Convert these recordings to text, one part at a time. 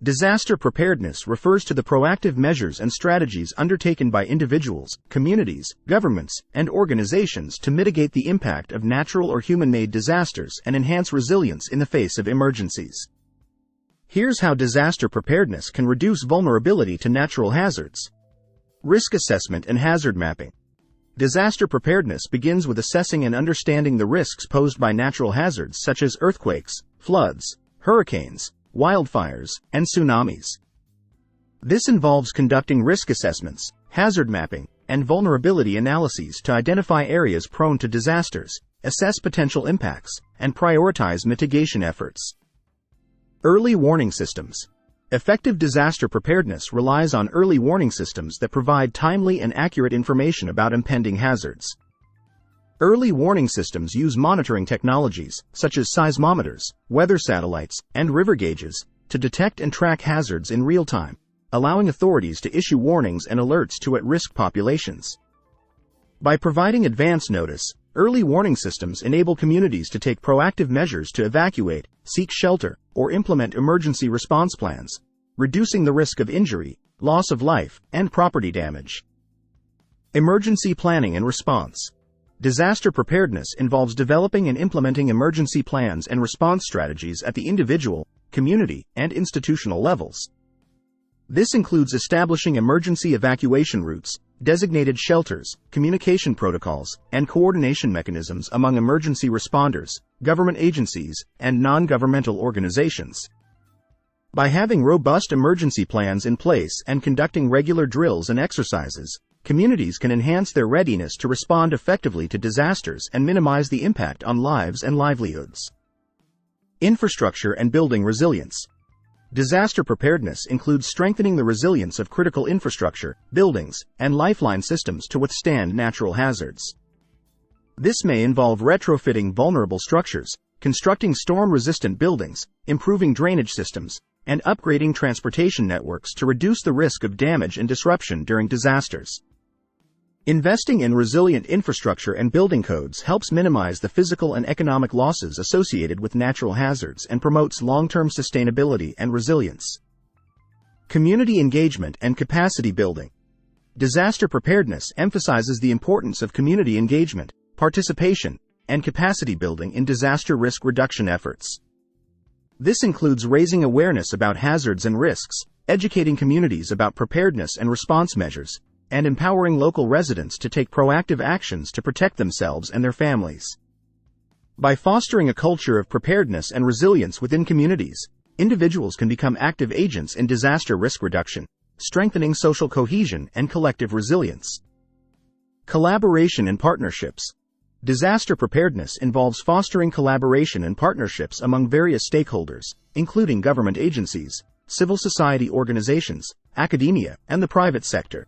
Disaster preparedness refers to the proactive measures and strategies undertaken by individuals, communities, governments, and organizations to mitigate the impact of natural or human-made disasters and enhance resilience in the face of emergencies. Here's how disaster preparedness can reduce vulnerability to natural hazards. Risk assessment and hazard mapping. Disaster preparedness begins with assessing and understanding the risks posed by natural hazards such as earthquakes, floods, hurricanes, wildfires, and tsunamis. This involves conducting risk assessments, hazard mapping, and vulnerability analyses to identify areas prone to disasters, assess potential impacts, and prioritize mitigation efforts. Early warning systems. Effective disaster preparedness relies on early warning systems that provide timely and accurate information about impending hazards. Early warning systems use monitoring technologies, such as seismometers, weather satellites, and river gauges, to detect and track hazards in real time, allowing authorities to issue warnings and alerts to at-risk populations. By providing advance notice, early warning systems enable communities to take proactive measures to evacuate, seek shelter, or implement emergency response plans, reducing the risk of injury, loss of life, and property damage. Emergency planning and response. Disaster preparedness involves developing and implementing emergency plans and response strategies at the individual, community, and institutional levels. This includes establishing emergency evacuation routes, designated shelters, communication protocols, and coordination mechanisms among emergency responders, government agencies, and non-governmental organizations. By having robust emergency plans in place and conducting regular drills and exercises, communities can enhance their readiness to respond effectively to disasters and minimize the impact on lives and livelihoods. Infrastructure and building resilience. Disaster preparedness includes strengthening the resilience of critical infrastructure, buildings, and lifeline systems to withstand natural hazards. This may involve retrofitting vulnerable structures, constructing storm-resistant buildings, improving drainage systems, and upgrading transportation networks to reduce the risk of damage and disruption during disasters. Investing in resilient infrastructure and building codes helps minimize the physical and economic losses associated with natural hazards and promotes long-term sustainability and resilience. Community engagement and capacity building. Disaster preparedness emphasizes the importance of community engagement, participation, and capacity building in disaster risk reduction efforts. This includes raising awareness about hazards and risks, educating communities about preparedness and response measures, and empowering local residents to take proactive actions to protect themselves and their families. By fostering a culture of preparedness and resilience within communities, individuals can become active agents in disaster risk reduction, strengthening social cohesion and collective resilience. Collaboration and partnerships. Disaster preparedness involves fostering collaboration and partnerships among various stakeholders, including government agencies, civil society organizations, academia, and the private sector.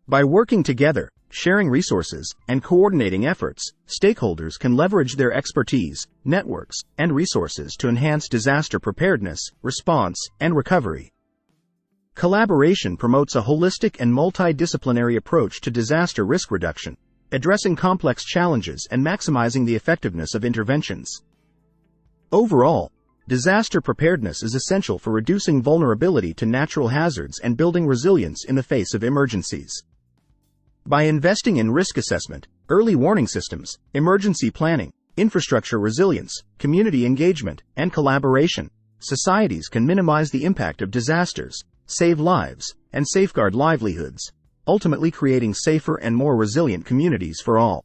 By working together, sharing resources, and coordinating efforts, stakeholders can leverage their expertise, networks, and resources to enhance disaster preparedness, response, and recovery. Collaboration promotes a holistic and multidisciplinary approach to disaster risk reduction, addressing complex challenges and maximizing the effectiveness of interventions. Overall, disaster preparedness is essential for reducing vulnerability to natural hazards and building resilience in the face of emergencies. By investing in risk assessment, early warning systems, emergency planning, infrastructure resilience, community engagement, and collaboration, societies can minimize the impact of disasters, save lives, and safeguard livelihoods, ultimately creating safer and more resilient communities for all.